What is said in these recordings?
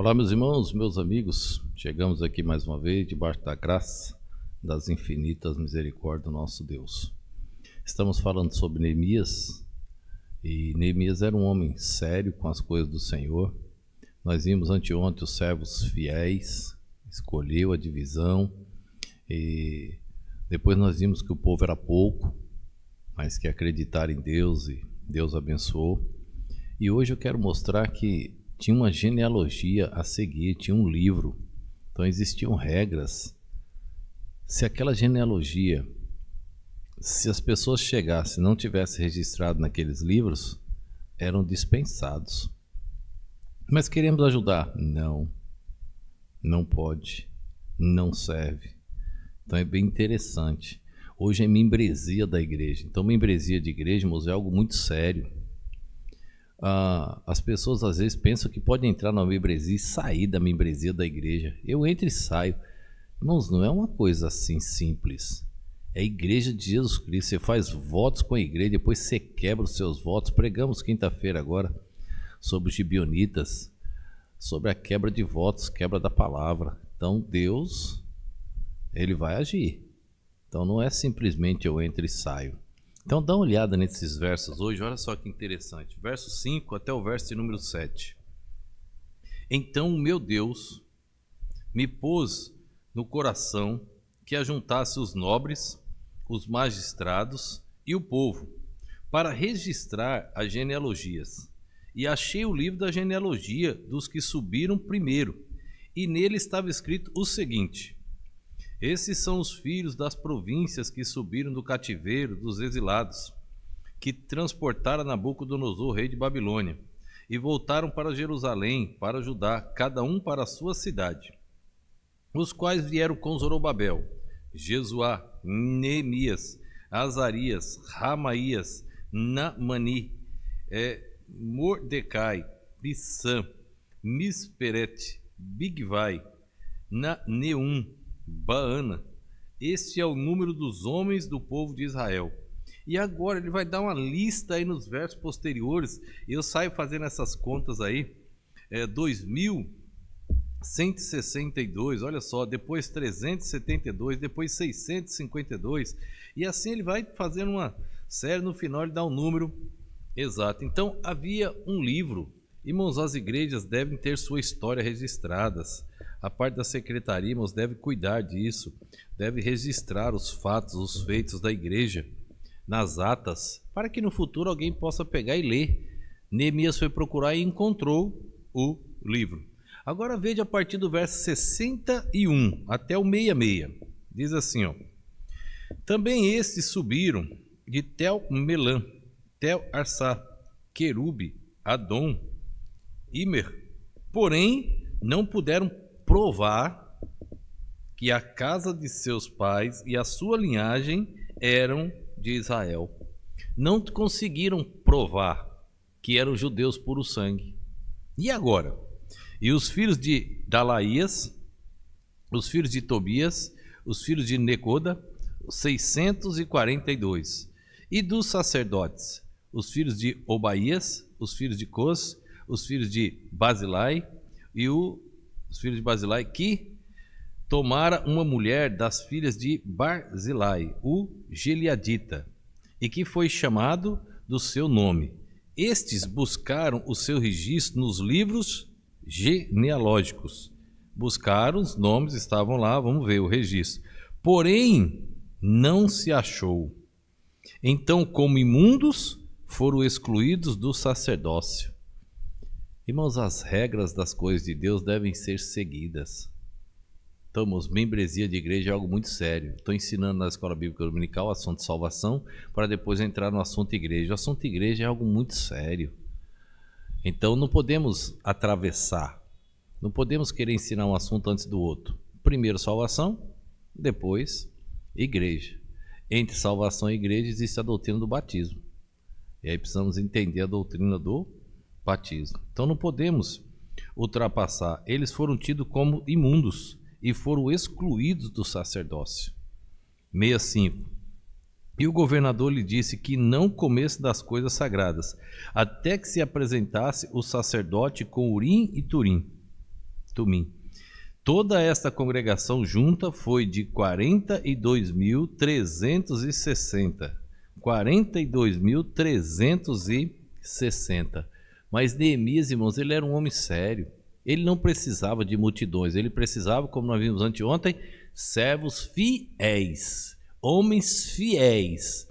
Olá, meus irmãos, meus amigos, chegamos aqui mais uma vez, debaixo da graça das infinitas misericórdias do nosso Deus. Estamos falando sobre Neemias, e Neemias era um homem sério com as coisas do Senhor. Nós vimos anteontem os servos fiéis, escolheu a divisão, e depois nós vimos que o povo era pouco, mas que acreditaram em Deus e Deus abençoou. E hoje eu quero mostrar que tinha uma genealogia a seguir, tinha um livro, então existiam regras. Se aquela genealogia, se as pessoas chegassem e não tivessem registrado naqueles livros, eram dispensados. Mas queremos ajudar? Não, não pode, não serve. Então é bem interessante. Hoje é membresia da igreja, então membresia de igreja, irmãos, é algo muito sério. As pessoas às vezes pensam que pode entrar na membresia e sair da membresia da igreja. Eu entro e saio. Irmãos, não é uma coisa assim simples. É a igreja de Jesus Cristo. Você faz votos com a igreja, depois você quebra os seus votos. Pregamos quinta-feira agora sobre os gibeonitas, sobre a quebra de votos, quebra da palavra. Então Deus, Ele vai agir. Então não é simplesmente eu entro e saio. Então dá uma olhada nesses versos hoje, olha só que interessante. Verso 5 até o verso de número 7. Então o meu Deus me pôs no coração que ajuntasse os nobres, os magistrados e o povo, para registrar as genealogias. E achei o livro da genealogia dos que subiram primeiro, e nele estava escrito o seguinte: esses são os filhos das províncias que subiram do cativeiro dos exilados, que transportaram Nabucodonosor, rei de Babilônia, e voltaram para Jerusalém, para Judá, cada um para a sua cidade. Os quais vieram com Zorobabel, Jesuá, Neemias, Azarias, Ramaías, Naamani, Mordecai, Bissã, Misperet, Bigvai, Neum, Baana. Este é o número dos homens do povo de Israel. E agora ele vai dar uma lista aí nos versos posteriores. Eu saio fazendo essas contas aí. 2162, olha só, depois 372, depois 652. E assim ele vai fazendo uma série, no final ele dá um número exato. Então havia um livro. Irmãos, as igrejas devem ter sua história registradas. A parte da secretaria, irmãos, deve cuidar disso, deve registrar os fatos, os feitos da igreja nas atas, para que no futuro alguém possa pegar e ler. Neemias foi procurar e encontrou o livro. Agora veja a partir do verso 61 até o 66. Diz assim, ó: também estes subiram de Tel-Melã, Tel-Arsá, Querube, Adom, Imer, porém não puderam provar que a casa de seus pais e a sua linhagem eram de Israel. Não conseguiram provar que eram judeus puro sangue. E agora? E os filhos de Dalaías, os filhos de Tobias, os filhos de Necoda, 642. E dos sacerdotes, os filhos de Obaías, os filhos de Cos, os filhos de Basilai e os filhos de Basilai, que tomara uma mulher das filhas de Barzilai, o Gileadita, e que foi chamado do seu nome. Estes buscaram o seu registro nos livros genealógicos. Buscaram, os nomes estavam lá, vamos ver o registro. Porém, não se achou. Então, como imundos, foram excluídos do sacerdócio. Irmãos, as regras das coisas de Deus devem ser seguidas. Então, irmãos, membresia de igreja é algo muito sério. Estou ensinando na Escola Bíblica Dominical o assunto de salvação, para depois entrar no assunto igreja. O assunto igreja é algo muito sério. Então, não podemos atravessar. Não podemos querer ensinar um assunto antes do outro. Primeiro salvação, depois igreja. Entre salvação e igreja existe a doutrina do batismo. E aí precisamos entender a doutrina do batismo. Então não podemos ultrapassar. Eles foram tidos como imundos e foram excluídos do sacerdócio. 65. E o governador lhe disse que não comesse das coisas sagradas, até que se apresentasse o sacerdote com Urim e Turim. Tumim. Toda esta congregação junta foi de 42.360. 42.360. Mas Neemias, irmãos, ele era um homem sério. Ele não precisava de multidões. Ele precisava, como nós vimos anteontem, servos fiéis. Homens fiéis.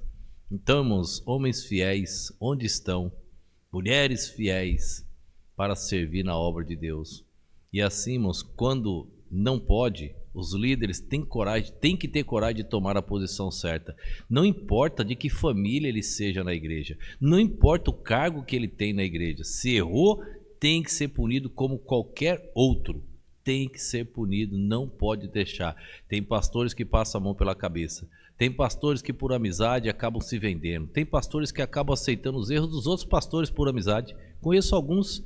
Então, irmãos, homens fiéis, onde estão? Mulheres fiéis para servir na obra de Deus. E assim, irmãos, quando não pode, os líderes têm que ter coragem de tomar a posição certa. Não importa de que família ele seja na igreja, não importa o cargo que ele tem na igreja. Se errou, tem que ser punido como qualquer outro. Tem que ser punido, não pode deixar. Tem pastores que passam a mão pela cabeça. Tem pastores que por amizade acabam se vendendo. Tem pastores que acabam aceitando os erros dos outros pastores por amizade. Conheço alguns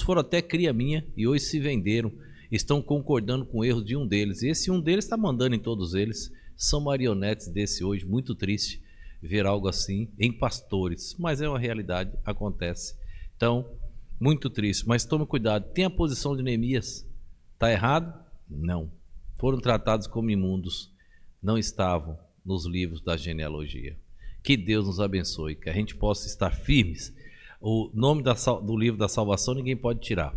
foram até cria minha e hoje se venderam. Estão concordando com o erro de um deles. E esse um deles está mandando em todos eles. São marionetes desse hoje, muito triste ver algo assim em pastores. Mas é uma realidade, acontece. Então, muito triste. Mas tome cuidado, tem a posição de Neemias. Está errado? Não. Foram tratados como imundos. Não estavam nos livros da genealogia. Que Deus nos abençoe, que a gente possa estar firmes. O nome do livro da salvação ninguém pode tirar,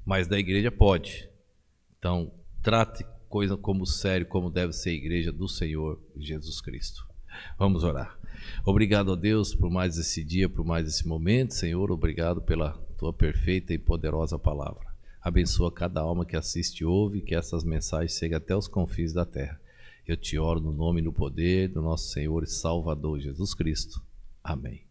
mas da igreja pode. Então, trate coisa como sério, como deve ser a igreja do Senhor Jesus Cristo. Vamos orar. Obrigado a Deus por mais esse dia, por mais esse momento. Senhor, obrigado pela tua perfeita e poderosa palavra. Abençoa cada alma que assiste e ouve, que essas mensagens cheguem até os confins da terra. Eu te oro no nome e no poder do nosso Senhor e Salvador Jesus Cristo. Amém.